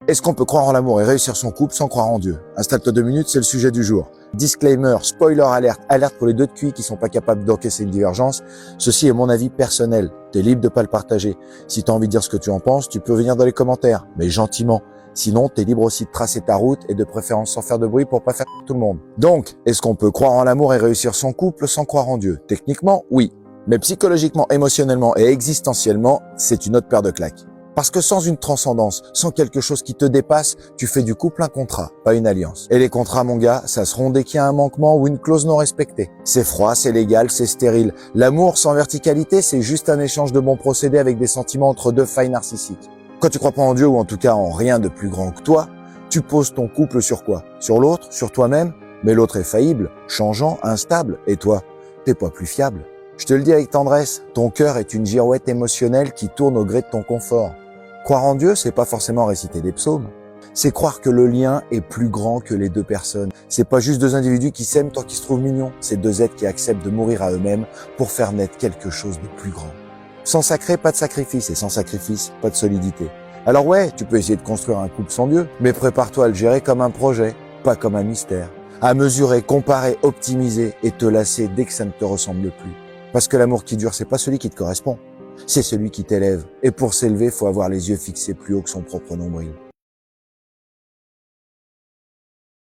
Est-ce qu'on peut croire en l'amour et réussir son couple sans croire en Dieu? Installe-toi 2 minutes, c'est le sujet du jour. Disclaimer, spoiler alerte, alerte pour les deux de cuits qui sont pas capables d'encaisser une divergence. Ceci est mon avis personnel. T'es libre de pas le partager. Si t'as envie de dire ce que tu en penses, tu peux venir dans les commentaires, mais gentiment. Sinon, t'es libre aussi de tracer ta route et de préférence sans faire de bruit pour pas faire tout le monde. Donc, est-ce qu'on peut croire en l'amour et réussir son couple sans croire en Dieu? Techniquement, oui. Mais psychologiquement, émotionnellement et existentiellement, c'est une autre paire de claques. Parce que sans une transcendance, sans quelque chose qui te dépasse, tu fais du couple un contrat, pas une alliance. Et les contrats, mon gars, ça se rompt dès qu'il y a un manquement ou une clause non respectée. C'est froid, c'est légal, c'est stérile. L'amour sans verticalité, c'est juste un échange de bons procédés avec des sentiments entre deux failles narcissiques. Quand tu crois pas en Dieu ou en tout cas en rien de plus grand que toi, tu poses ton couple sur quoi? Sur l'autre? Sur toi-même? Mais l'autre est faillible, changeant, instable. Et toi, t'es pas plus fiable. Je te le dis avec tendresse, ton cœur est une girouette émotionnelle qui tourne au gré de ton confort. Croire en Dieu, c'est pas forcément réciter des psaumes. C'est croire que le lien est plus grand que les deux personnes. C'est pas juste deux individus qui s'aiment tant qu'ils se trouvent mignons. C'est deux êtres qui acceptent de mourir à eux-mêmes pour faire naître quelque chose de plus grand. Sans sacré, pas de sacrifice. Et sans sacrifice, pas de solidité. Alors ouais, tu peux essayer de construire un couple sans Dieu, mais prépare-toi à le gérer comme un projet, pas comme un mystère. À mesurer, comparer, optimiser et te lasser dès que ça ne te ressemble plus. Parce que l'amour qui dure, c'est pas celui qui te correspond. C'est celui qui t'élève. Et pour s'élever, faut avoir les yeux fixés plus haut que son propre nombril.